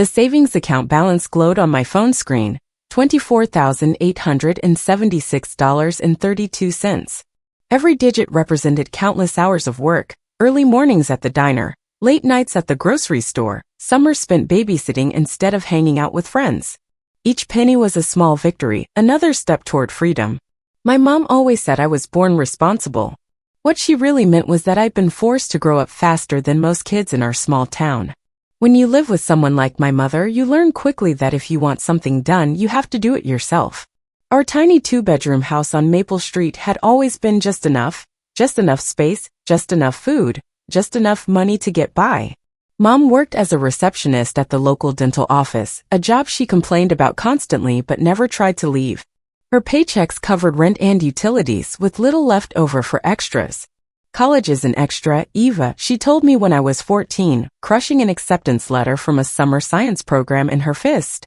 The savings account balance glowed on my phone screen, $24,876.32. Every digit represented countless hours of work, early mornings at the diner, late nights at the grocery store, summers spent babysitting instead of hanging out with friends. Each penny was a small victory, another step toward freedom. My mom always said I was born responsible. What she really meant was that I'd been forced to grow up faster than most kids in our small town. When you live with someone like my mother, you learn quickly that if you want something done, you have to do it yourself. Our tiny two-bedroom house on Maple Street had always been just enough space, just enough food, just enough money to get by. Mom worked as a receptionist at the local dental office, a job she complained about constantly but never tried to leave. Her paychecks covered rent and utilities, with little left over for extras. College is an extra, Eva, she told me when I was 14, crushing an acceptance letter from a summer science program in her fist.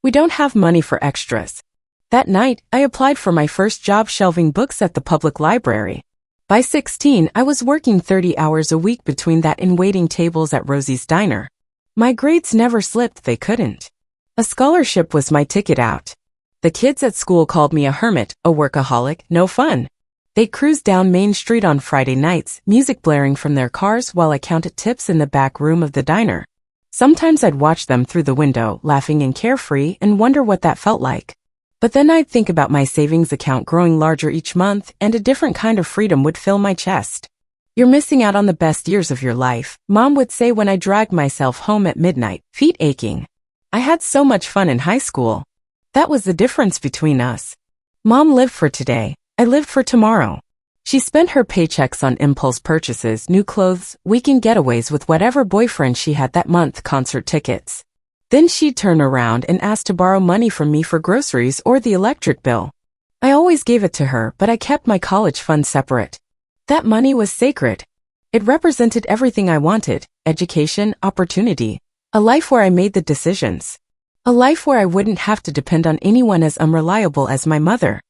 We don't have money for extras. That night, I applied for my first job shelving books at the public library. By 16, I was working 30 hours a week between that and waiting tables at Rosie's Diner. My grades never slipped, they couldn't. A scholarship was my ticket out. The kids at school called me a hermit, a workaholic, no fun. They cruised down Main Street on Friday nights, music blaring from their cars while I counted tips in the back room of the diner. Sometimes I'd watch them through the window, laughing and carefree, and wonder what that felt like. But then I'd think about my savings account growing larger each month, and a different kind of freedom would fill my chest. You're missing out on the best years of your life, Mom would say when I dragged myself home at midnight, feet aching. I had so much fun in high school. That was the difference between us. Mom lived for today. I lived for tomorrow. She spent her paychecks on impulse purchases, new clothes, weekend getaways with whatever boyfriend she had that month, concert tickets. Then she'd turn around and ask to borrow money from me for groceries or the electric bill. I always gave it to her, but I kept my college fund separate. That money was sacred. It represented everything I wanted: education, opportunity, a life where I made the decisions. A life where I wouldn't have to depend on anyone as unreliable as my mother.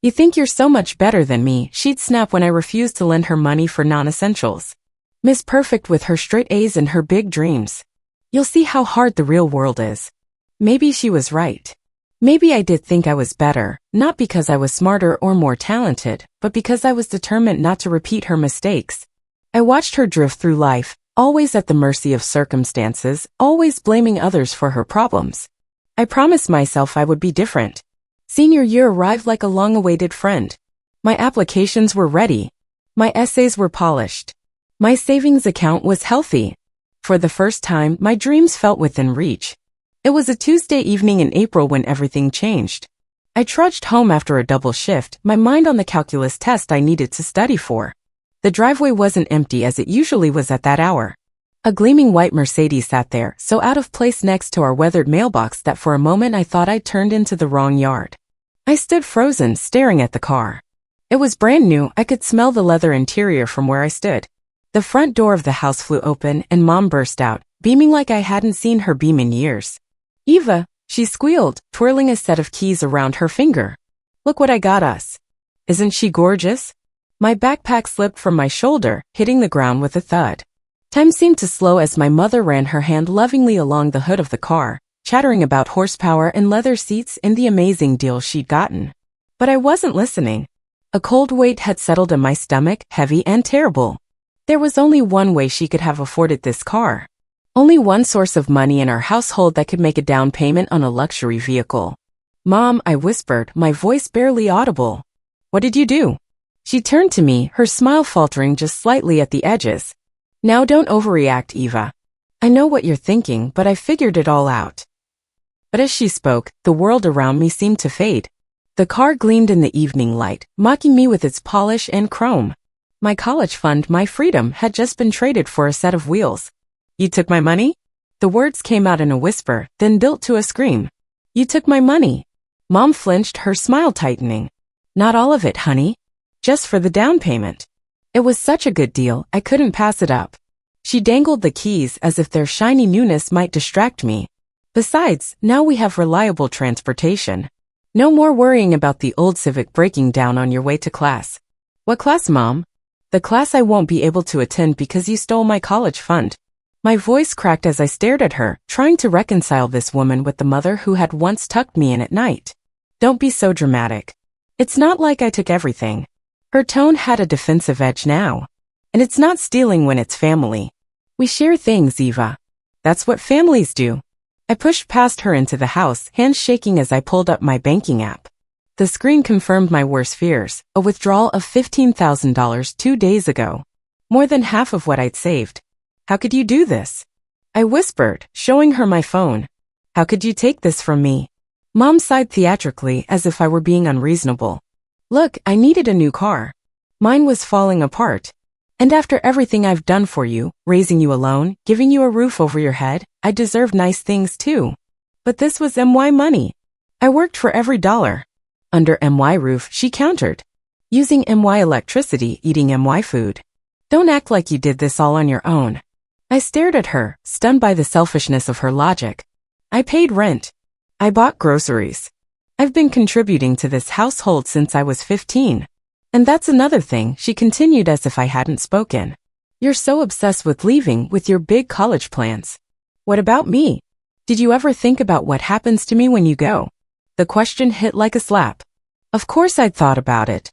You think you're so much better than me, she'd snap when I refused to lend her money for non-essentials. Miss Perfect with her straight A's and her big dreams. You'll see how hard the real world is. Maybe she was right. Maybe I did think I was better, not because I was smarter or more talented, but because I was determined not to repeat her mistakes. I watched her drift through life, always at the mercy of circumstances, always blaming others for her problems. I promised myself I would be different. Senior year arrived like a long-awaited friend. My applications were ready. My essays were polished. My savings account was healthy. For the first time, my dreams felt within reach. It was a Tuesday evening in April when everything changed. I trudged home after a double shift, my mind on the calculus test I needed to study for. The driveway wasn't empty as it usually was at that hour. A gleaming white Mercedes sat there, so out of place next to our weathered mailbox that for a moment I thought I'd turned into the wrong yard. I stood frozen, staring at the car. It was brand new, I could smell the leather interior from where I stood. The front door of the house flew open and Mom burst out, beaming like I hadn't seen her beam in years. "Eva," she squealed, twirling a set of keys around her finger. "Look what I got us. Isn't she gorgeous?" My backpack slipped from my shoulder, hitting the ground with a thud. Time seemed to slow as my mother ran her hand lovingly along the hood of the car, chattering about horsepower and leather seats and the amazing deal she'd gotten. But I wasn't listening. A cold weight had settled in my stomach, heavy and terrible. There was only one way she could have afforded this car. Only one source of money in our household that could make a down payment on a luxury vehicle. "Mom," I whispered, my voice barely audible. "What did you do?" She turned to me, her smile faltering just slightly at the edges. "Now don't overreact, Eva. I know what you're thinking, but I figured it all out." But as she spoke, the world around me seemed to fade. The car gleamed in the evening light, mocking me with its polish and chrome. My college fund, my freedom, had just been traded for a set of wheels. "You took my money?" The words came out in a whisper, then built to a scream. "You took my money." Mom flinched, her smile tightening. "Not all of it, honey. Just for the down payment." It was such a good deal, I couldn't pass it up. She dangled the keys as if their shiny newness might distract me. Besides, now we have reliable transportation. No more worrying about the old Civic breaking down on your way to class. "What class, Mom?" "The class I won't be able to attend because you stole my college fund." My voice cracked as I stared at her, trying to reconcile this woman with the mother who had once tucked me in at night. Don't be so dramatic. It's not like I took everything. Her tone had a defensive edge now. And it's not stealing when it's family. We share things, Eva. That's what families do. I pushed past her into the house, hands shaking as I pulled up my banking app. The screen confirmed my worst fears, a withdrawal of $15,000 2 days ago. More than half of what I'd saved. How could you do this? I whispered, showing her my phone. How could you take this from me? Mom sighed theatrically as if I were being unreasonable. Look, I needed a new car. Mine was falling apart. And after everything I've done for you, raising you alone, giving you a roof over your head, I deserve nice things too. But this was MY money. I worked for every dollar. Under MY roof, she countered. Using MY electricity, eating MY food. Don't act like you did this all on your own. I stared at her, stunned by the selfishness of her logic. I paid rent. I bought groceries. I've been contributing to this household since I was 15. And that's another thing, she continued as if I hadn't spoken. You're so obsessed with leaving with your big college plans. What about me? Did you ever think about what happens to me when you go? The question hit like a slap. Of course I'd thought about it.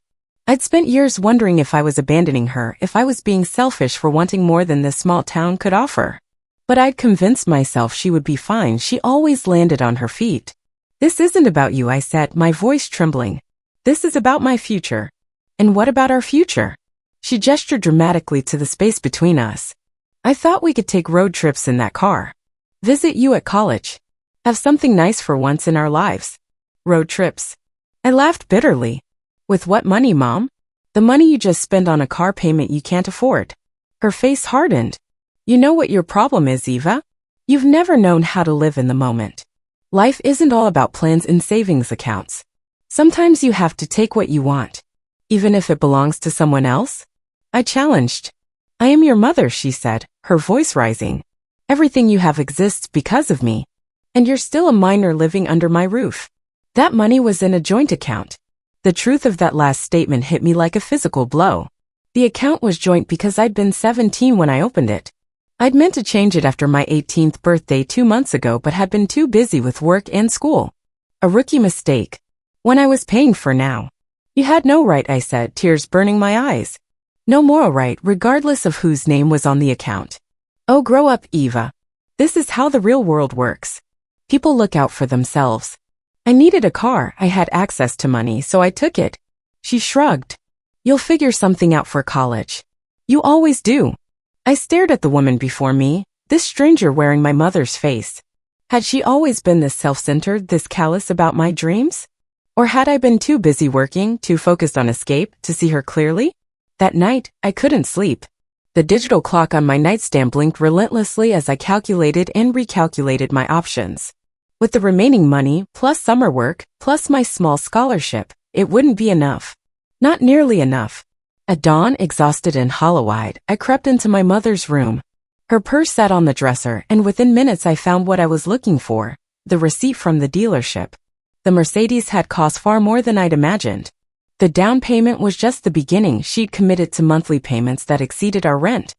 I'd spent years wondering if I was abandoning her, if I was being selfish for wanting more than this small town could offer. But I'd convinced myself she would be fine. She always landed on her feet. This isn't about you, I said, my voice trembling. This is about my future. And what about our future? She gestured dramatically to the space between us. I thought we could take road trips in that car. Visit you at college. Have something nice for once in our lives. Road trips. I laughed bitterly. With what money, Mom? The money you just spend on a car payment you can't afford. Her face hardened. You know what your problem is, Eva? You've never known how to live in the moment. Life isn't all about plans and savings accounts. Sometimes you have to take what you want, even if it belongs to someone else. I challenged. I am your mother, she said, her voice rising. Everything you have exists because of me. And you're still a minor living under my roof. That money was in a joint account. The truth of that last statement hit me like a physical blow. The account was joint because I'd been 17 when I opened it. I'd meant to change it after my 18th birthday 2 months ago but had been too busy with work and school. A rookie mistake. One I was paying for now. You had no right, I said, tears burning my eyes. No moral right, regardless of whose name was on the account. Oh, grow up, Eva. This is how the real world works. People look out for themselves. I needed a car, I had access to money, so I took it. She shrugged. You'll figure something out for college. You always do. I stared at the woman before me, this stranger wearing my mother's face. Had she always been this self-centered, this callous about my dreams? Or had I been too busy working, too focused on escape, to see her clearly? That night, I couldn't sleep. The digital clock on my nightstand blinked relentlessly as I calculated and recalculated my options. With the remaining money, plus summer work, plus my small scholarship, it wouldn't be enough. Not nearly enough. At dawn, exhausted and hollow-eyed, I crept into my mother's room. Her purse sat on the dresser, and within minutes I found what I was looking for, the receipt from the dealership. The Mercedes had cost far more than I'd imagined. The down payment was just the beginning. She'd committed to monthly payments that exceeded our rent.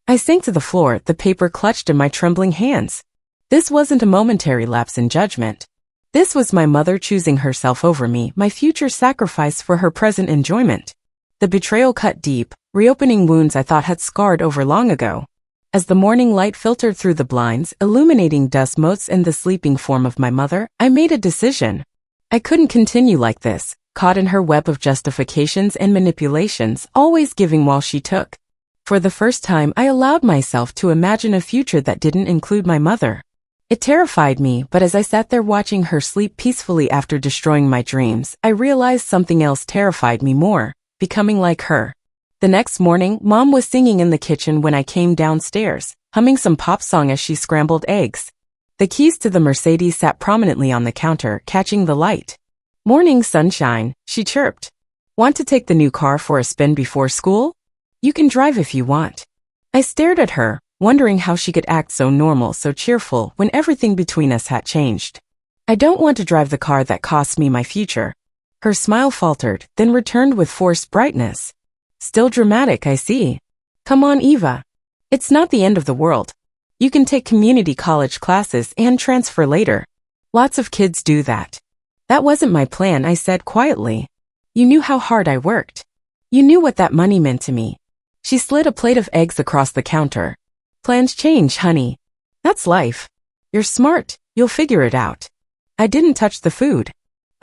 I sank to the floor, the paper clutched in my trembling hands. This wasn't a momentary lapse in judgment. This was my mother choosing herself over me, my future sacrifice for her present enjoyment. The betrayal cut deep, reopening wounds I thought had scarred over long ago. As the morning light filtered through the blinds, illuminating dust motes and the sleeping form of my mother, I made a decision. I couldn't continue like this, caught in her web of justifications and manipulations, always giving while she took. For the first time, I allowed myself to imagine a future that didn't include my mother. It terrified me, but as I sat there watching her sleep peacefully after destroying my dreams, I realized something else terrified me more, becoming like her. The next morning, Mom was singing in the kitchen when I came downstairs, humming some pop song as she scrambled eggs. The keys to the Mercedes sat prominently on the counter, catching the light. Morning sunshine, she chirped. Want to take the new car for a spin before school? You can drive if you want. I stared at her, wondering how she could act so normal, so cheerful, when everything between us had changed. I don't want to drive the car that costs me my future. Her smile faltered, then returned with forced brightness. Still dramatic, I see. Come on, Eva. It's not the end of the world. You can take community college classes and transfer later. Lots of kids do that. That wasn't my plan, I said quietly. You knew how hard I worked. You knew what that money meant to me. She slid a plate of eggs across the counter. Plans change, honey. That's life. You're smart, you'll figure it out. I didn't touch the food.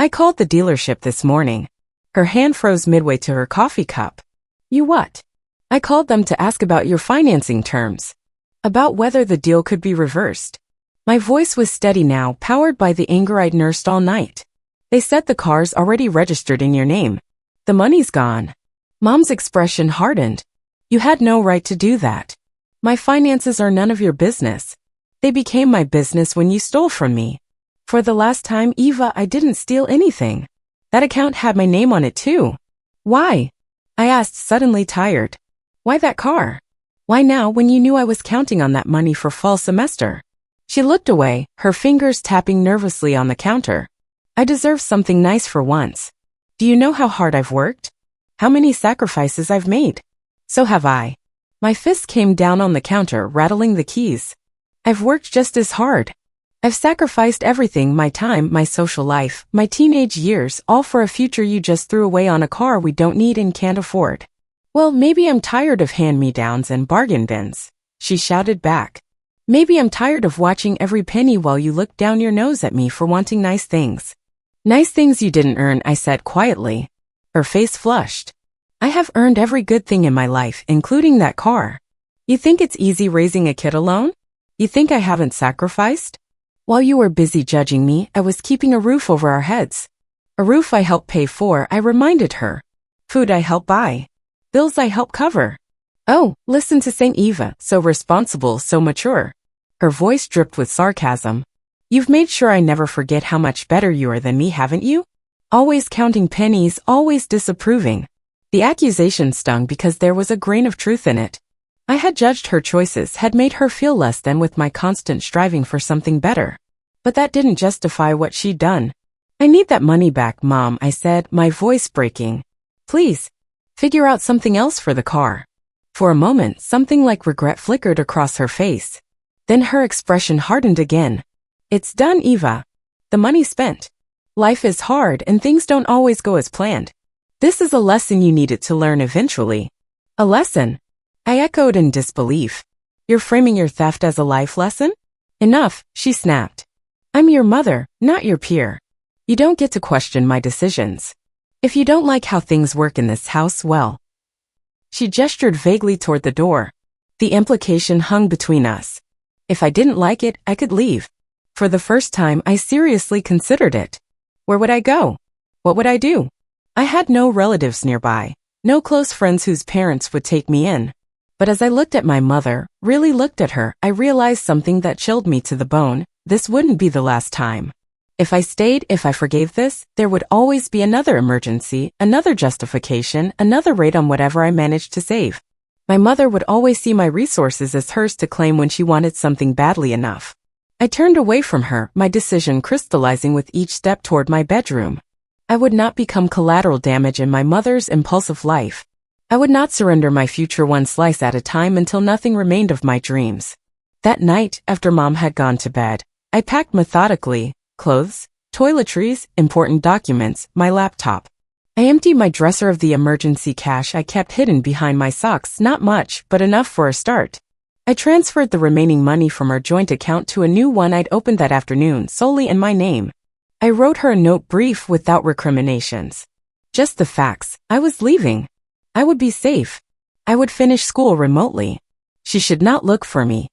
I called the dealership this morning. Her hand froze midway to her coffee cup. You what? I called them to ask about your financing terms. About whether the deal could be reversed. My voice was steady now, powered by the anger I'd nursed all night. They said the car's already registered in your name. The money's gone. Mom's expression hardened. You had no right to do that. My finances are none of your business. They became my business when you stole from me. For the last time, Eva, I didn't steal anything. That account had my name on it too. Why? I asked, suddenly tired. Why that car? Why now when you knew I was counting on that money for fall semester? She looked away, her fingers tapping nervously on the counter. I deserve something nice for once. Do you know how hard I've worked? How many sacrifices I've made? So have I. My fist came down on the counter, rattling the keys. I've worked just as hard. I've sacrificed everything, my time, my social life, my teenage years, all for a future you just threw away on a car we don't need and can't afford. Well, maybe I'm tired of hand-me-downs and bargain bins, she shouted back. Maybe I'm tired of watching every penny while you look down your nose at me for wanting nice things. Nice things you didn't earn, I said quietly. Her face flushed. I have earned every good thing in my life, including that car. You think it's easy raising a kid alone? You think I haven't sacrificed? While you were busy judging me, I was keeping a roof over our heads. A roof I helped pay for, I reminded her. Food I helped buy. Bills I helped cover. Oh, listen to Saint Eva, so responsible, so mature. Her voice dripped with sarcasm. You've made sure I never forget how much better you are than me, haven't you? Always counting pennies, always disapproving. The accusation stung because there was a grain of truth in it. I had judged her choices, had made her feel less than with my constant striving for something better. But that didn't justify what she'd done. I need that money back, Mom, I said, my voice breaking. Please, figure out something else for the car. For a moment, something like regret flickered across her face. Then her expression hardened again. It's done, Eva. The money's spent. Life is hard and things don't always go as planned. This is a lesson you needed to learn eventually. A lesson? I echoed in disbelief. You're framing your theft as a life lesson? Enough, she snapped. I'm your mother, not your peer. You don't get to question my decisions. If you don't like how things work in this house, well. She gestured vaguely toward the door. The implication hung between us. If I didn't like it, I could leave. For the first time, I seriously considered it. Where would I go? What would I do? I had no relatives nearby, no close friends whose parents would take me in. But as I looked at my mother, really looked at her, I realized something that chilled me to the bone. This wouldn't be the last time. If I stayed, if I forgave this, there would always be another emergency, another justification, another raid on whatever I managed to save. My mother would always see my resources as hers to claim when she wanted something badly enough. I turned away from her, my decision crystallizing with each step toward my bedroom. I would not become collateral damage in my mother's impulsive life. I would not surrender my future one slice at a time until nothing remained of my dreams. That night, after Mom had gone to bed, I packed methodically, clothes, toiletries, important documents, my laptop. I emptied my dresser of the emergency cash I kept hidden behind my socks, not much, but enough for a start. I transferred the remaining money from our joint account to a new one I'd opened that afternoon, solely in my name. I wrote her a note brief without recriminations. Just the facts. I was leaving. I would be safe. I would finish school remotely. She should not look for me.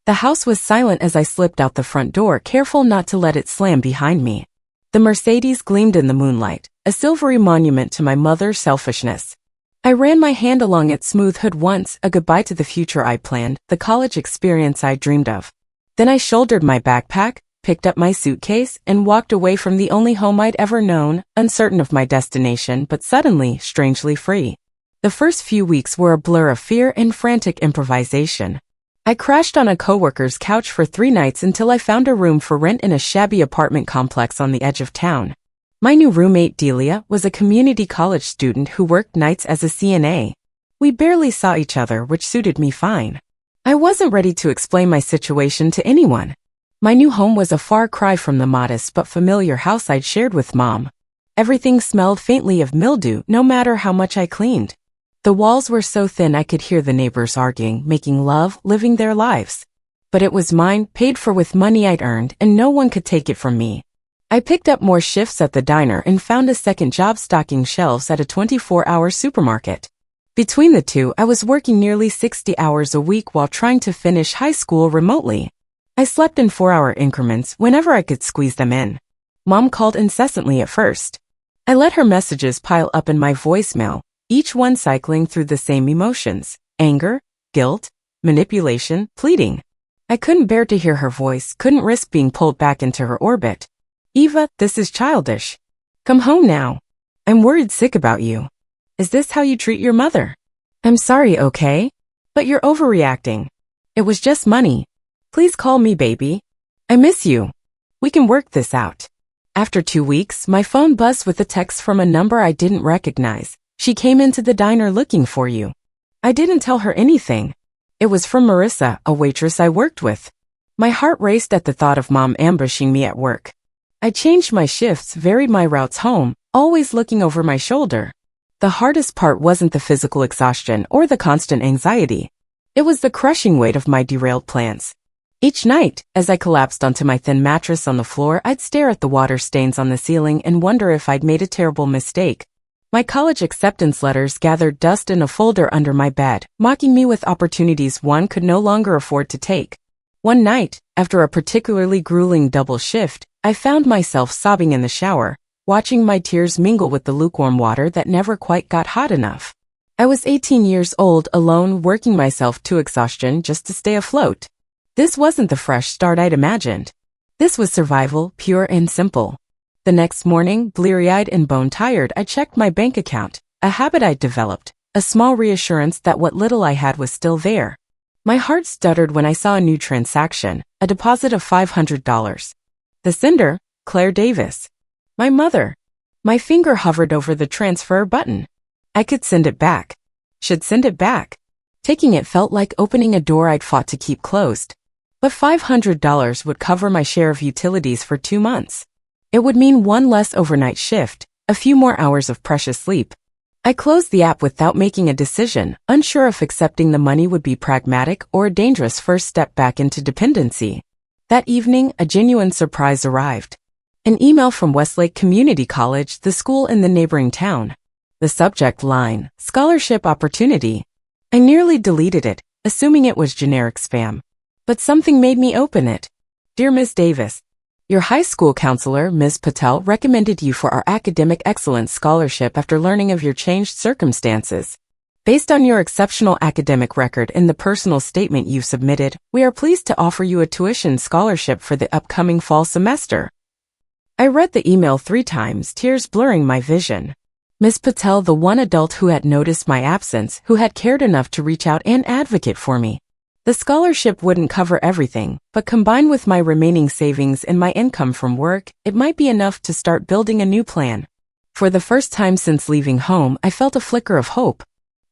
The house was silent as I slipped out the front door, careful not to let it slam behind me. The Mercedes gleamed in the moonlight, a silvery monument to my mother's selfishness. I ran my hand along its smooth hood once, a goodbye to the future I planned, the college experience I dreamed of. Then I shouldered my backpack, picked up my suitcase, and walked away from the only home I'd ever known, uncertain of my destination but suddenly, strangely free. The first few weeks were a blur of fear and frantic improvisation. I crashed on a coworker's couch for 3 nights until I found a room for rent in a shabby apartment complex on the edge of town. My new roommate, Delia, was a community college student who worked nights as a CNA. We barely saw each other, which suited me fine. I wasn't ready to explain my situation to anyone. My new home was a far cry from the modest but familiar house I'd shared with Mom. Everything smelled faintly of mildew no matter how much I cleaned. The walls were so thin I could hear the neighbors arguing, making love, living their lives. But it was mine, paid for with money I'd earned, and no one could take it from me. I picked up more shifts at the diner and found a second job stocking shelves at a 24-hour supermarket. Between the two, I was working nearly 60 hours a week while trying to finish high school remotely. I slept in 4-hour increments whenever I could squeeze them in. Mom called incessantly at first. I let her messages pile up in my voicemail, each one cycling through the same emotions: anger, guilt, manipulation, pleading. I couldn't bear to hear her voice, couldn't risk being pulled back into her orbit. Eva, this is childish. Come home now. I'm worried sick about you. Is this how you treat your mother? I'm sorry, okay? But you're overreacting. It was just money. Please call me, baby. I miss you. We can work this out. After 2 weeks, my phone buzzed with a text from a number I didn't recognize. She came into the diner looking for you. I didn't tell her anything. It was from Marissa, a waitress I worked with. My heart raced at the thought of Mom ambushing me at work. I changed my shifts, varied my routes home, always looking over my shoulder. The hardest part wasn't the physical exhaustion or the constant anxiety. It was the crushing weight of my derailed plans. Each night, as I collapsed onto my thin mattress on the floor, I'd stare at the water stains on the ceiling and wonder if I'd made a terrible mistake. My college acceptance letters gathered dust in a folder under my bed, mocking me with opportunities one could no longer afford to take. One night, after a particularly grueling double shift, I found myself sobbing in the shower, watching my tears mingle with the lukewarm water that never quite got hot enough. I was 18 years old, alone, working myself to exhaustion just to stay afloat. This wasn't the fresh start I'd imagined. This was survival, pure and simple. The next morning, bleary-eyed and bone-tired, I checked my bank account, a habit I'd developed, a small reassurance that what little I had was still there. My heart stuttered when I saw a new transaction, a deposit of $500. The sender, Claire Davis. My mother. My finger hovered over the transfer button. I could send it back. Should send it back. Taking it felt like opening a door I'd fought to keep closed. But $500 would cover my share of utilities for 2 months. It would mean one less overnight shift, a few more hours of precious sleep. I closed the app without making a decision, unsure if accepting the money would be pragmatic or a dangerous first step back into dependency. That evening, a genuine surprise arrived. An email from Westlake Community College, the school in the neighboring town. The subject line, scholarship opportunity. I nearly deleted it, assuming it was generic spam. But something made me open it. Dear Ms. Davis, your high school counselor, Ms. Patel, recommended you for our Academic Excellence Scholarship after learning of your changed circumstances. Based on your exceptional academic record and the personal statement you submitted, we are pleased to offer you a tuition scholarship for the upcoming fall semester. I read the email 3 times, tears blurring my vision. Ms. Patel, the one adult who had noticed my absence, who had cared enough to reach out and advocate for me. The scholarship wouldn't cover everything, but combined with my remaining savings and my income from work, it might be enough to start building a new plan. For the first time since leaving home, I felt a flicker of hope.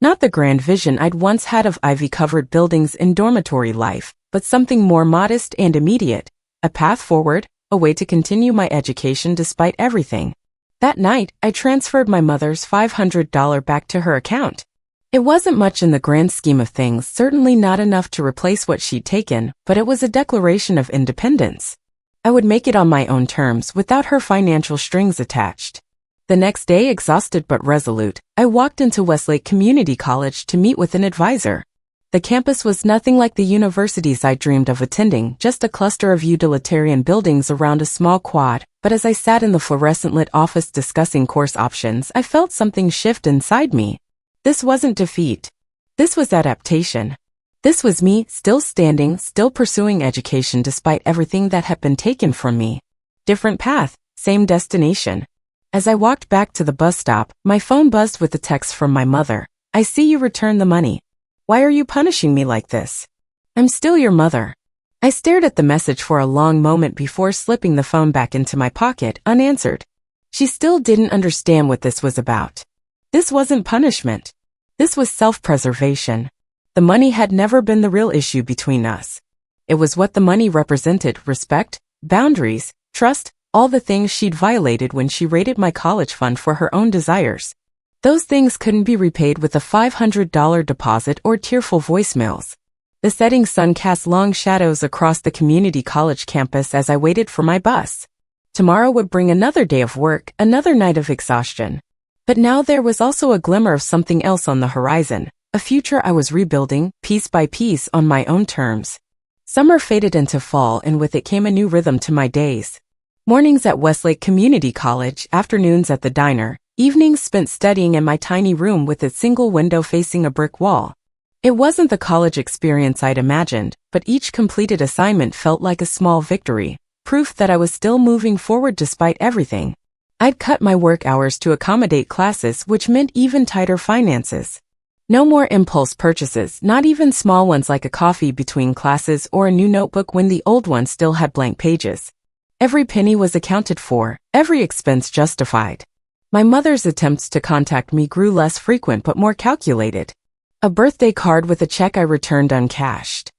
Not the grand vision I'd once had of ivy-covered buildings and dormitory life, but something more modest and immediate. A path forward, a way to continue my education despite everything. That night, I transferred my mother's $500 back to her account. It wasn't much in the grand scheme of things, certainly not enough to replace what she'd taken, but it was a declaration of independence. I would make it on my own terms, without her financial strings attached. The next day, exhausted but resolute, I walked into Westlake Community College to meet with an advisor. The campus was nothing like the universities I dreamed of attending, just a cluster of utilitarian buildings around a small quad, but as I sat in the fluorescent-lit office discussing course options, I felt something shift inside me. This wasn't defeat. This was adaptation. This was me, still standing, still pursuing education despite everything that had been taken from me. Different path, same destination. As I walked back to the bus stop, my phone buzzed with a text from my mother. I see you returned the money. Why are you punishing me like this? I'm still your mother. I stared at the message for a long moment before slipping the phone back into my pocket, unanswered. She still didn't understand what this was about. This wasn't punishment. This was self-preservation. The money had never been the real issue between us. It was what the money represented: respect, boundaries, trust, all the things she'd violated when she raided my college fund for her own desires. Those things couldn't be repaid with a $500 deposit or tearful voicemails. The setting sun cast long shadows across the community college campus as I waited for my bus. Tomorrow would bring another day of work, another night of exhaustion. But now there was also a glimmer of something else on the horizon, a future I was rebuilding, piece by piece, on my own terms. Summer faded into fall, and with it came a new rhythm to my days. Mornings at Westlake Community College, afternoons at the diner, evenings spent studying in my tiny room with its single window facing a brick wall. It wasn't the college experience I'd imagined, but each completed assignment felt like a small victory, proof that I was still moving forward despite everything. I'd cut my work hours to accommodate classes, which meant even tighter finances. No more impulse purchases, not even small ones like a coffee between classes or a new notebook when the old one still had blank pages. Every penny was accounted for, every expense justified. My mother's attempts to contact me grew less frequent but more calculated. A birthday card with a check I returned uncashed.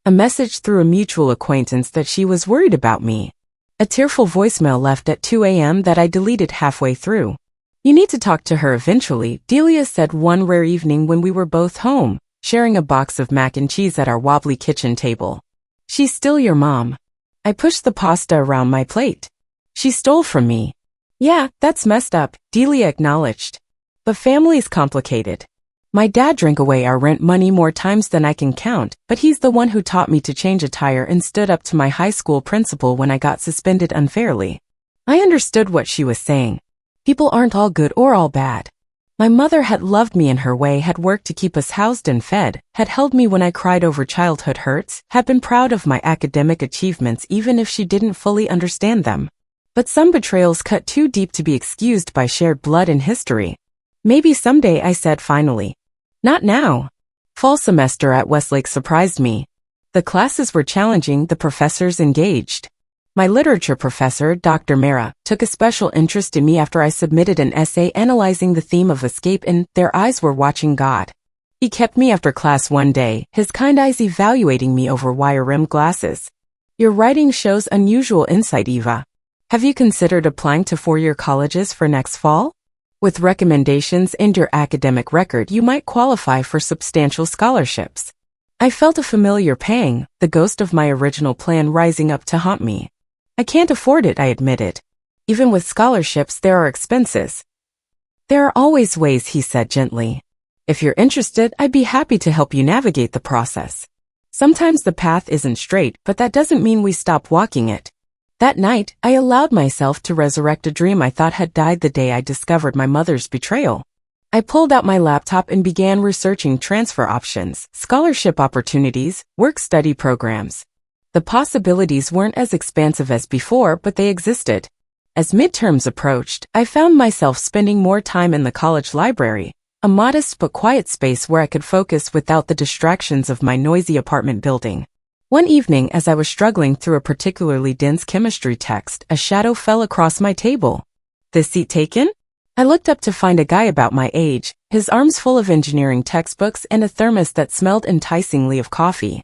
A message through a mutual acquaintance that she was worried about me. A tearful voicemail left at 2 a.m. that I deleted halfway through. "You need to talk to her eventually," Delia said one rare evening when we were both home, sharing a box of mac and cheese at our wobbly kitchen table. "She's still your mom." I pushed the pasta around my plate. "She stole from me." "Yeah, that's messed up," Delia acknowledged. "But family's complicated. My dad drank away our rent money more times than I can count, but he's the one who taught me to change a tire and stood up to my high school principal when I got suspended unfairly." I understood what she was saying. People aren't all good or all bad. My mother had loved me in her way, had worked to keep us housed and fed, had held me when I cried over childhood hurts, had been proud of my academic achievements even if she didn't fully understand them. But some betrayals cut too deep to be excused by shared blood and history. "Maybe someday," I said finally. "Not now." Fall semester at Westlake surprised me. The classes were challenging, the professors engaged. My literature professor, Dr. Mera, took a special interest in me after I submitted an essay analyzing the theme of escape and "Their Eyes Were Watching God." He kept me after class one day, his kind eyes evaluating me over wire-rimmed glasses. "Your writing shows unusual insight, Eva. Have you considered applying to four-year colleges for next fall? With recommendations and your academic record, you might qualify for substantial scholarships." I felt a familiar pang, the ghost of my original plan rising up to haunt me. "I can't afford it," I admitted. "Even with scholarships, there are expenses." "There are always ways," he said gently. "If you're interested, I'd be happy to help you navigate the process. Sometimes the path isn't straight, but that doesn't mean we stop walking it." That night, I allowed myself to resurrect a dream I thought had died the day I discovered my mother's betrayal. I pulled out my laptop and began researching transfer options, scholarship opportunities, work-study programs. The possibilities weren't as expansive as before, but they existed. As midterms approached, I found myself spending more time in the college library, a modest but quiet space where I could focus without the distractions of my noisy apartment building. One evening, as I was struggling through a particularly dense chemistry text, a shadow fell across my table. "This seat taken?" I looked up to find a guy about my age, his arms full of engineering textbooks and a thermos that smelled enticingly of coffee.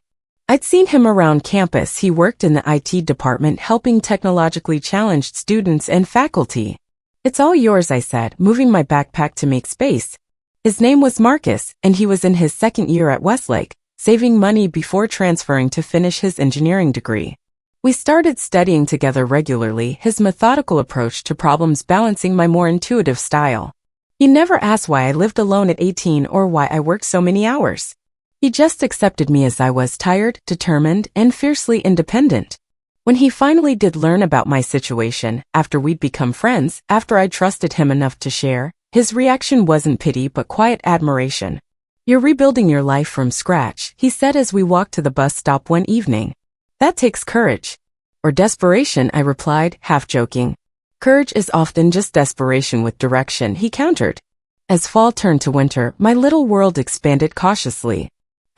I'd seen him around campus. He worked in the IT department helping technologically challenged students and faculty. "It's all yours," I said, moving my backpack to make space. His name was Marcus, and he was in his second year at Westlake, saving money before transferring to finish his engineering degree. We started studying together regularly, his methodical approach to problems balancing my more intuitive style. He never asked why I lived alone at 18 or why I worked so many hours. He just accepted me as I was, tired, determined, and fiercely independent. When he finally did learn about my situation, after we'd become friends, after I trusted him enough to share, his reaction wasn't pity but quiet admiration. "You're rebuilding your life from scratch," he said as we walked to the bus stop one evening. "That takes courage." "Or desperation," I replied, half joking. "Courage is often just desperation with direction," he countered. As fall turned to winter, my little world expanded cautiously.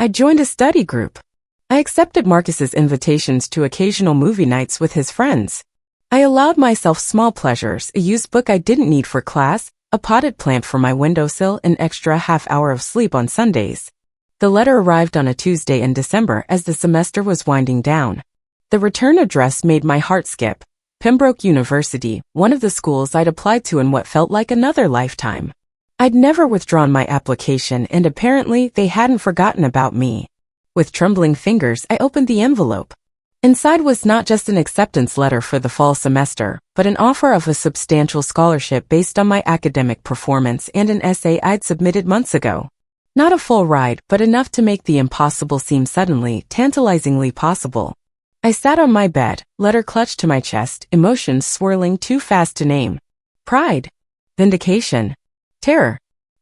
I joined a study group. I accepted Marcus's invitations to occasional movie nights with his friends. I allowed myself small pleasures, a used book I didn't need for class, a potted plant for my windowsill, an extra half hour of sleep on Sundays. The letter arrived on a Tuesday in December as the semester was winding down. The return address made my heart skip. Pembroke University, one of the schools I'd applied to in what felt like another lifetime. I'd never withdrawn my application, and apparently they hadn't forgotten about me. With trembling fingers, I opened the envelope. Inside was not just an acceptance letter for the fall semester, but an offer of a substantial scholarship based on my academic performance and an essay I'd submitted months ago. Not a full ride, but enough to make the impossible seem suddenly, tantalizingly possible. I sat on my bed, letter clutched to my chest, emotions swirling too fast to name. Pride. Vindication. Terror.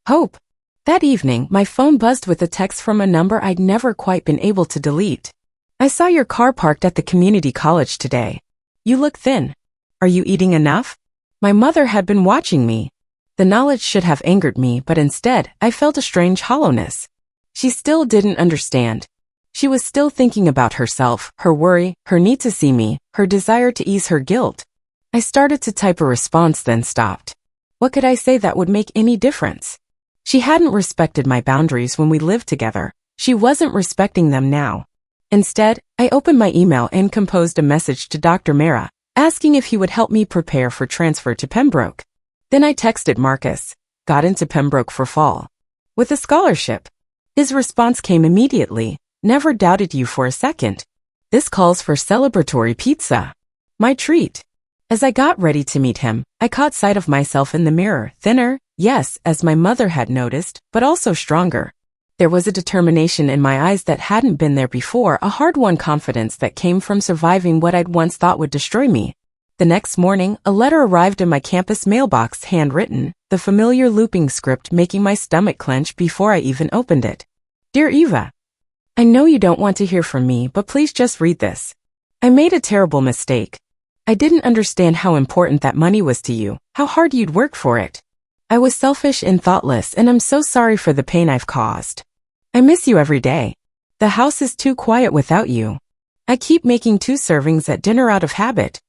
Hope. That evening, my phone buzzed with a text from a number I'd never quite been able to delete. I saw your car parked at the community college today. You look thin. Are you eating enough? My mother had been watching me. The knowledge should have angered me, but instead, I felt a strange hollowness. She still didn't understand. She was still thinking about herself, her worry, her need to see me, her desire to ease her guilt. I started to type a response, then stopped. What could I say that would make any difference? She hadn't respected my boundaries when we lived together. She wasn't respecting them now. Instead, I opened my email and composed a message to Dr. Mara, asking if he would help me prepare for transfer to Pembroke. Then I texted Marcus, got into Pembroke for fall. With a scholarship. His response came immediately, never doubted you for a second. This calls for celebratory pizza. My treat. As I got ready to meet him, I caught sight of myself in the mirror, thinner, yes, as my mother had noticed, but also stronger. There was a determination in my eyes that hadn't been there before, a hard-won confidence that came from surviving what I'd once thought would destroy me. The next morning, a letter arrived in my campus mailbox, handwritten, the familiar looping script making my stomach clench before I even opened it. Dear Eva, I know you don't want to hear from me, but please just read this. I made a terrible mistake. I didn't understand how important that money was to you, how hard you'd work for it. I was selfish and thoughtless, and I'm so sorry for the pain I've caused. I miss you every day. The house is too quiet without you. I keep making 2 servings at dinner out of habit.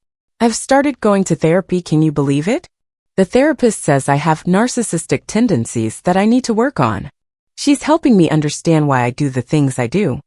I've started going to therapy, can you believe it? The therapist says I have narcissistic tendencies that I need to work on. She's helping me understand why I do the things I do.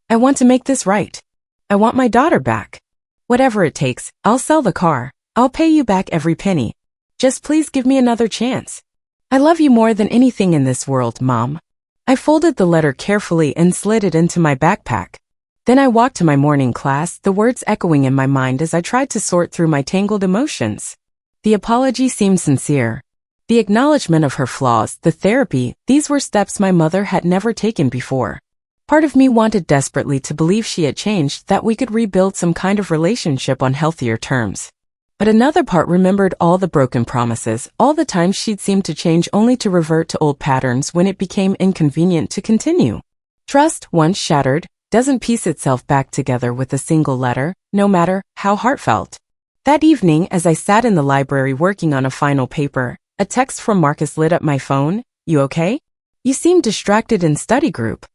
I want to make this right. I want my daughter back. Whatever it takes, I'll sell the car. I'll pay you back every penny. Just please give me another chance. I love you more than anything in this world, Mom. I folded the letter carefully and slid it into my backpack. Then I walked to my morning class, the words echoing in my mind as I tried to sort through my tangled emotions. The apology seemed sincere. The acknowledgement of her flaws, the therapy, these were steps my mother had never taken before. Part of me wanted desperately to believe she had changed, that we could rebuild some kind of relationship on healthier terms. But another part remembered all the broken promises, all the times she'd seemed to change only to revert to old patterns when it became inconvenient to continue. Trust, once shattered, doesn't piece itself back together with a single letter, no matter how heartfelt. That evening, as I sat in the library working on a final paper, a text from Marcus lit up my phone. You okay? You seem distracted in study group.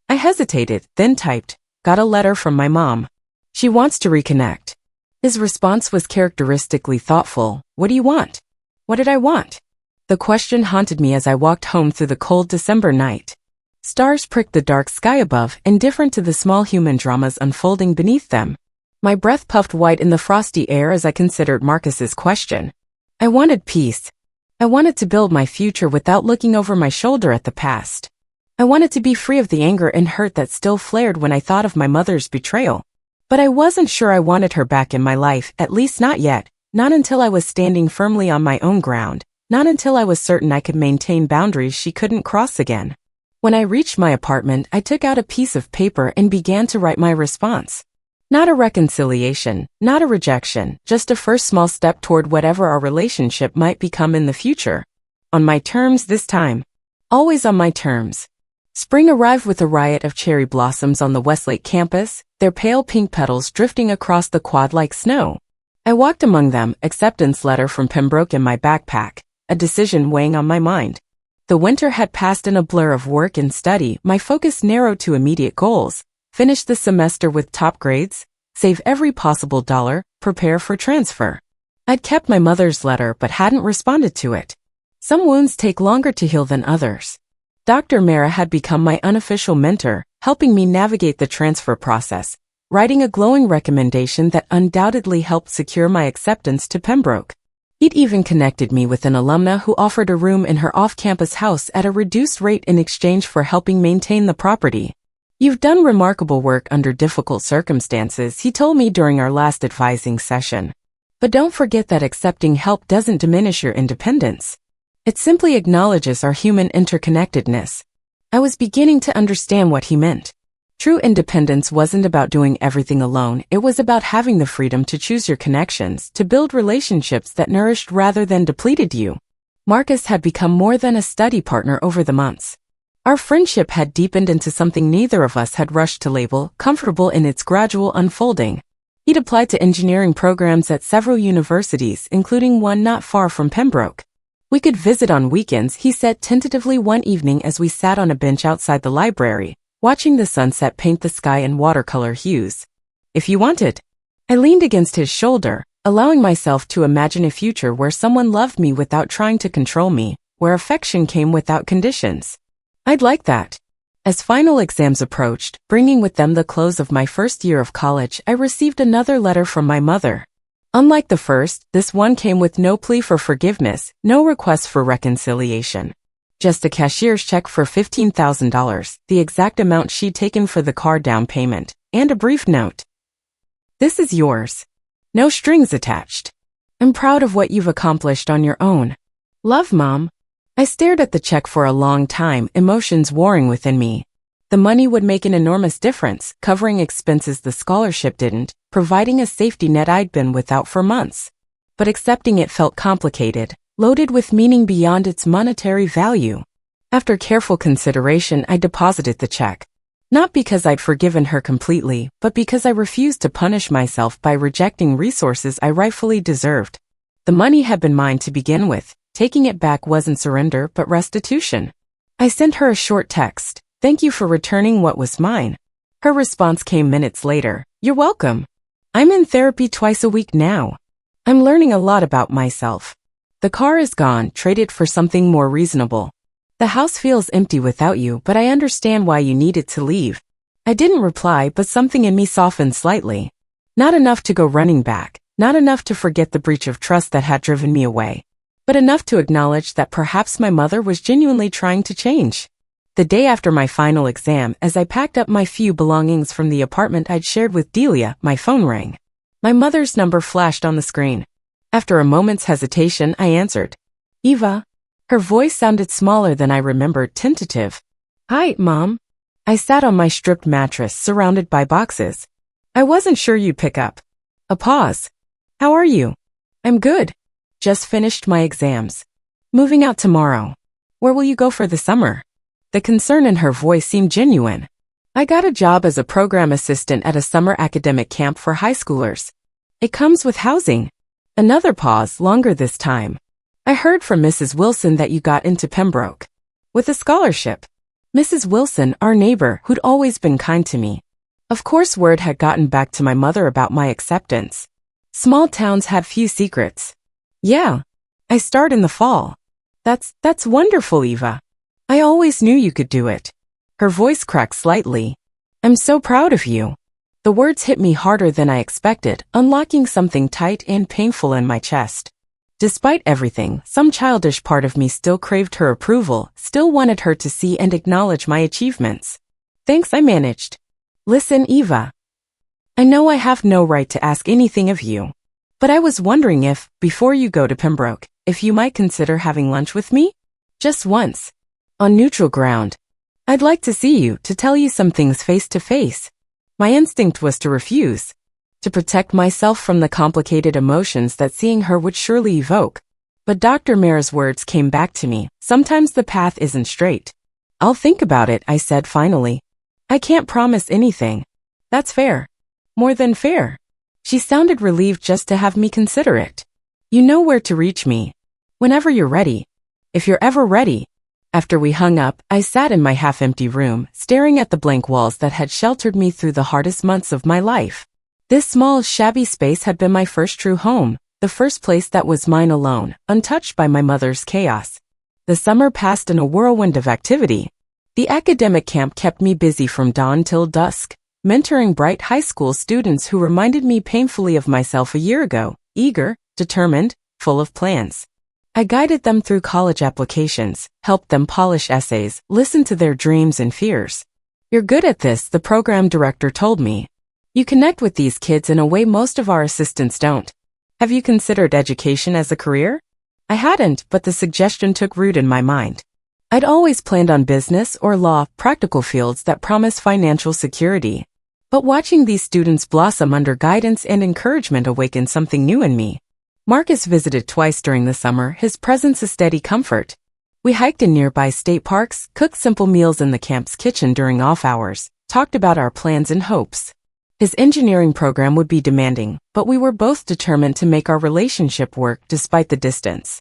I hesitated, then typed, got a letter from my mom. She wants to reconnect. His response was characteristically thoughtful. What do you want? What did I want? The question haunted me as I walked home through the cold December night. Stars pricked the dark sky above, indifferent to the small human dramas unfolding beneath them. My breath puffed white in the frosty air as I considered Marcus's question. I wanted peace. I wanted to build my future without looking over my shoulder at the past. I wanted to be free of the anger and hurt that still flared when I thought of my mother's betrayal. But I wasn't sure I wanted her back in my life, at least not yet, not until I was standing firmly on my own ground, not until I was certain I could maintain boundaries she couldn't cross again. When I reached my apartment, I took out a piece of paper and began to write my response. Not a reconciliation, not a rejection, just a first small step toward whatever our relationship might become in the future. On my terms this time. Always on my terms. Spring arrived with a riot of cherry blossoms on the Westlake campus, their pale pink petals drifting across the quad like snow. I walked among them, acceptance letter from Pembroke in my backpack, a decision weighing on my mind. The winter had passed in a blur of work and study, my focus narrowed to immediate goals. Finish the semester with top grades, save every possible dollar, prepare for transfer. I'd kept my mother's letter but hadn't responded to it. Some wounds take longer to heal than others. Dr. Mara had become my unofficial mentor, helping me navigate the transfer process, writing a glowing recommendation that undoubtedly helped secure my acceptance to Pembroke. He'd even connected me with an alumna who offered a room in her off-campus house at a reduced rate in exchange for helping maintain the property. "You've done remarkable work under difficult circumstances," he told me during our last advising session. "But don't forget that accepting help doesn't diminish your independence. It simply acknowledges our human interconnectedness." I was beginning to understand what he meant. True independence wasn't about doing everything alone, it was about having the freedom to choose your connections, to build relationships that nourished rather than depleted you. Marcus had become more than a study partner over the months. Our friendship had deepened into something neither of us had rushed to label, comfortable in its gradual unfolding. He'd applied to engineering programs at several universities, including one not far from Pembroke. We could visit on weekends, he said tentatively one evening as we sat on a bench outside the library, watching the sunset paint the sky in watercolor hues. "If you wanted." I leaned against his shoulder, allowing myself to imagine a future where someone loved me without trying to control me, where affection came without conditions. I'd like that. As final exams approached, bringing with them the close of my first year of college, I received another letter from my mother. Unlike the first, this one came with no plea for forgiveness, no request for reconciliation. Just a cashier's check for $15,000, the exact amount she'd taken for the car down payment, and a brief note. "This is yours. No strings attached. I'm proud of what you've accomplished on your own. Love, Mom." I stared at the check for a long time, emotions warring within me. The money would make an enormous difference, covering expenses the scholarship didn't, providing a safety net I'd been without for months. But accepting it felt complicated, loaded with meaning beyond its monetary value. After careful consideration, I deposited the check. Not because I'd forgiven her completely, but because I refused to punish myself by rejecting resources I rightfully deserved. The money had been mine to begin with. Taking it back wasn't surrender, but restitution. I sent her a short text. "Thank you for returning what was mine." Her response came minutes later. "You're welcome. I'm in therapy twice a week now. I'm learning a lot about myself. The car is gone, trade it for something more reasonable. The house feels empty without you, but I understand why you needed to leave." I didn't reply, but something in me softened slightly. Not enough to go running back, not enough to forget the breach of trust that had driven me away, but enough to acknowledge that perhaps my mother was genuinely trying to change. The day after my final exam, as I packed up my few belongings from the apartment I'd shared with Delia, my phone rang. My mother's number flashed on the screen. After a moment's hesitation, I answered. "Eva." Her voice sounded smaller than I remembered, tentative. "Hi, Mom." I sat on my stripped mattress, surrounded by boxes. "I wasn't sure you'd pick up." A pause. "How are you?" "I'm good. Just finished my exams. Moving out tomorrow." "Where will you go for the summer?" The concern in her voice seemed genuine. "I got a job as a program assistant at a summer academic camp for high schoolers. It comes with housing." Another pause, longer this time. "I heard from Mrs. Wilson that you got into Pembroke. With a scholarship." Mrs. Wilson, our neighbor, who'd always been kind to me. Of course word had gotten back to my mother about my acceptance. Small towns had few secrets. "Yeah. I start in the fall." That's wonderful, Eva. I always knew you could do it." Her voice cracked slightly. "I'm so proud of you." The words hit me harder than I expected, unlocking something tight and painful in my chest. Despite everything, some childish part of me still craved her approval, still wanted her to see and acknowledge my achievements. "Thanks," I managed. "Listen, Eva. I know I have no right to ask anything of you, but I was wondering if, before you go to Pembroke, if you might consider having lunch with me? Just once. On neutral ground. I'd like to see you, to tell you some things face to face." My instinct was to refuse, to protect myself from the complicated emotions that seeing her would surely evoke. But Dr. Mara's words came back to me. "Sometimes the path isn't straight." "I'll think about it," I said finally. "I can't promise anything." "That's fair. More than fair." She sounded relieved just to have me consider it. "You know where to reach me. Whenever you're ready. If you're ever ready." After we hung up, I sat in my half-empty room, staring at the blank walls that had sheltered me through the hardest months of my life. This small, shabby space had been my first true home, the first place that was mine alone, untouched by my mother's chaos. The summer passed in a whirlwind of activity. The academic camp kept me busy from dawn till dusk, mentoring bright high school students who reminded me painfully of myself a year ago, eager, determined, full of plans. I guided them through college applications, helped them polish essays, listened to their dreams and fears. "You're good at this," the program director told me. "You connect with these kids in a way most of our assistants don't. Have you considered education as a career?" I hadn't, but the suggestion took root in my mind. I'd always planned on business or law, practical fields that promise financial security. But watching these students blossom under guidance and encouragement awakened something new in me. Marcus visited twice during the summer, his presence a steady comfort. We hiked in nearby state parks, cooked simple meals in the camp's kitchen during off hours, talked about our plans and hopes. His engineering program would be demanding, but we were both determined to make our relationship work despite the distance.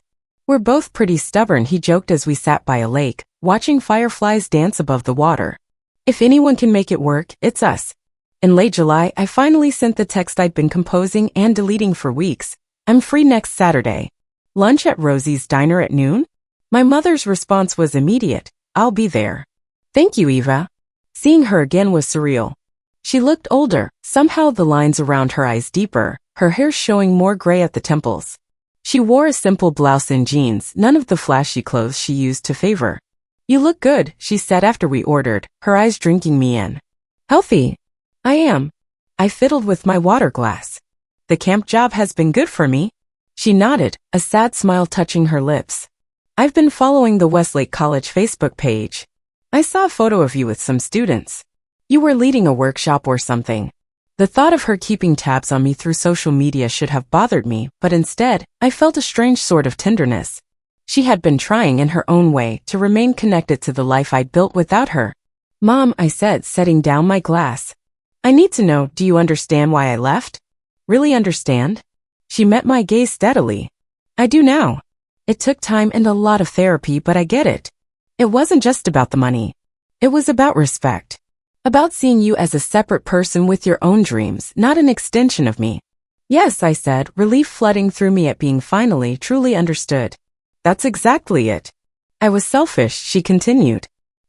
"We're both pretty stubborn," he joked as we sat by a lake, watching fireflies dance above the water. "If anyone can make it work, it's us." In late July, I finally sent the text I'd been composing and deleting for weeks. "I'm free next Saturday. Lunch at Rosie's Diner at noon?" My mother's response was immediate. "I'll be there." "Thank you, Eva." Seeing her again was surreal. She looked older, somehow the lines around her eyes deeper, her hair showing more gray at the temples. She wore a simple blouse and jeans, none of the flashy clothes she used to favor. "You look good," she said after we ordered, her eyes drinking me in. "Healthy." "I am." I fiddled with my water glass. "The camp job has been good for me." She nodded, a sad smile touching her lips. "I've been following the Westlake College Facebook page. I saw a photo of you with some students. You were leading a workshop or something." The thought of her keeping tabs on me through social media should have bothered me, but instead, I felt a strange sort of tenderness. She had been trying in her own way to remain connected to the life I'd built without her. "Mom," I said, setting down my glass. "I need to know, do you understand why I left?" "Really understand?" She met my gaze steadily. "I do now. It took time and a lot of therapy, but I get it. It wasn't just about the money. It was about respect. About seeing you as a separate person with your own dreams, not an extension of me." "Yes," I said, relief flooding through me at being finally truly understood. "That's exactly it." "I was selfish," she continued.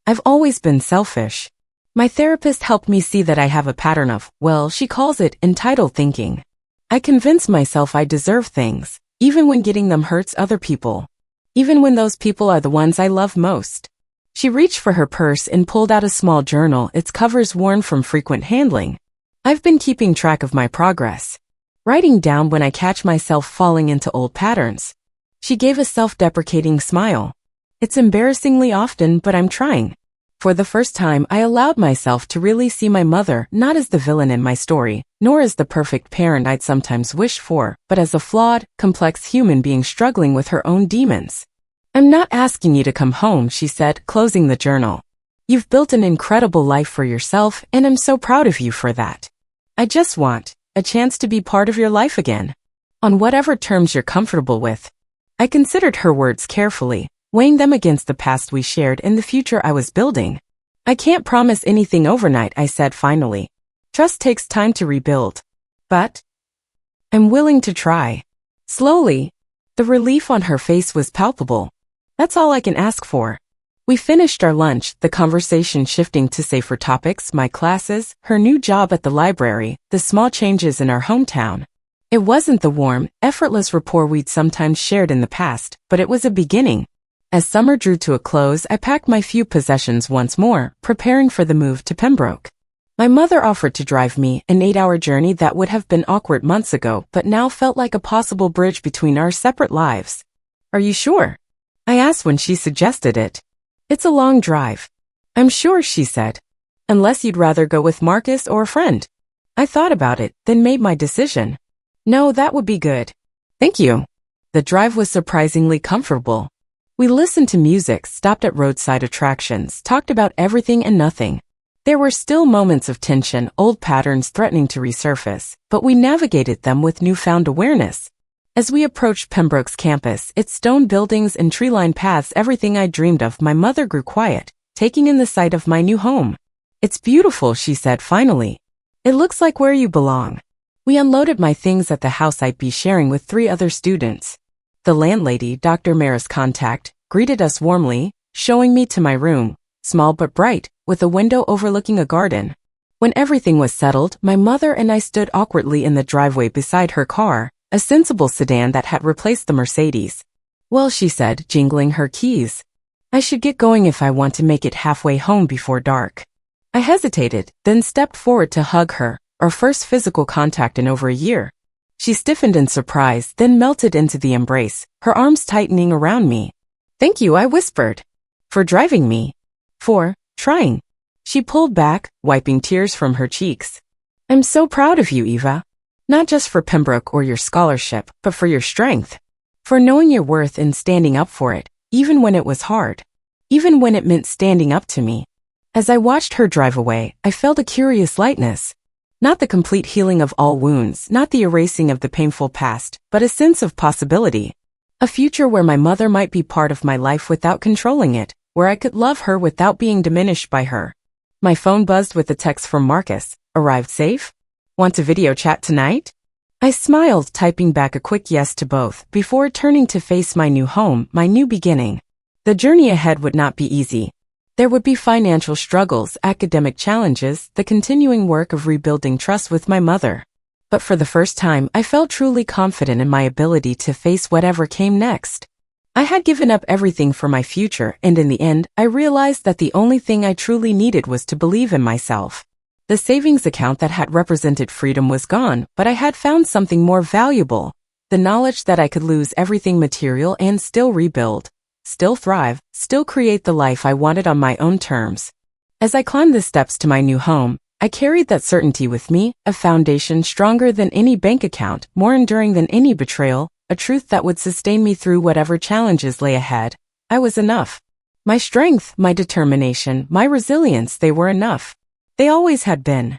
"I've always been selfish. My therapist helped me see that I have a pattern of, well, she calls it entitled thinking. I convince myself I deserve things, even when getting them hurts other people. Even when those people are the ones I love most." She reached for her purse and pulled out a small journal, its covers worn from frequent handling. "I've been keeping track of my progress. Writing down when I catch myself falling into old patterns." She gave a self-deprecating smile. "It's embarrassingly often, but I'm trying." For the first time, I allowed myself to really see my mother not as the villain in my story, nor as the perfect parent I'd sometimes wished for, but as a flawed, complex human being struggling with her own demons. "I'm not asking you to come home," she said, closing the journal. "You've built an incredible life for yourself, and I'm so proud of you for that. I just want a chance to be part of your life again. On whatever terms you're comfortable with." I considered her words carefully, weighing them against the past we shared and the future I was building. "I can't promise anything overnight," I said finally. "Trust takes time to rebuild. But I'm willing to try." Slowly, the relief on her face was palpable. "That's all I can ask for." We finished our lunch, the conversation shifting to safer topics, my classes, her new job at the library, the small changes in our hometown. It wasn't the warm, effortless rapport we'd sometimes shared in the past, but it was a beginning. As summer drew to a close, I packed my few possessions once more, preparing for the move to Pembroke. My mother offered to drive me, an 8-hour journey that would have been awkward months ago, but now felt like a possible bridge between our separate lives. "Are you sure?" I asked when she suggested it. "It's a long drive." "I'm sure," she said. "Unless you'd rather go with Marcus or a friend." I thought about it, then made my decision. "No, that would be good. Thank you." The drive was surprisingly comfortable. We listened to music, stopped at roadside attractions, talked about everything and nothing. There were still moments of tension, old patterns threatening to resurface, but we navigated them with newfound awareness. As we approached Pembroke's campus, its stone buildings and tree-lined paths, everything I dreamed of, my mother grew quiet, taking in the sight of my new home. "It's beautiful," she said finally. "It looks like where you belong." We unloaded my things at the house I'd be sharing with 3 other students. The landlady, Dr. Mara's contact, greeted us warmly, showing me to my room, small but bright, with a window overlooking a garden. When everything was settled, my mother and I stood awkwardly in the driveway beside her car, a sensible sedan that had replaced the Mercedes. "Well," she said, jingling her keys, "I should get going if I want to make it halfway home before dark." I hesitated, then stepped forward to hug her, our first physical contact in over a year. She stiffened in surprise, then melted into the embrace, her arms tightening around me. "Thank you," I whispered. "For driving me. For trying." She pulled back, wiping tears from her cheeks. "I'm so proud of you, Eva. Not just for Pembroke or your scholarship, but for your strength. For knowing your worth and standing up for it, even when it was hard. Even when it meant standing up to me." As I watched her drive away, I felt a curious lightness. Not the complete healing of all wounds, not the erasing of the painful past, but a sense of possibility. A future where my mother might be part of my life without controlling it, where I could love her without being diminished by her. My phone buzzed with a text from Marcus. "Arrived safe? Want to video chat tonight?" I smiled, typing back a quick yes to both, before turning to face my new home, my new beginning. The journey ahead would not be easy. There would be financial struggles, academic challenges, the continuing work of rebuilding trust with my mother. But for the first time, I felt truly confident in my ability to face whatever came next. I had given up everything for my future, and in the end, I realized that the only thing I truly needed was to believe in myself. The savings account that had represented freedom was gone, but I had found something more valuable: the knowledge that I could lose everything material and still rebuild, still thrive, still create the life I wanted on my own terms. As I climbed the steps to my new home, I carried that certainty with me, a foundation stronger than any bank account, more enduring than any betrayal, a truth that would sustain me through whatever challenges lay ahead. I was enough. My strength, my determination, my resilience, they were enough. They always had been.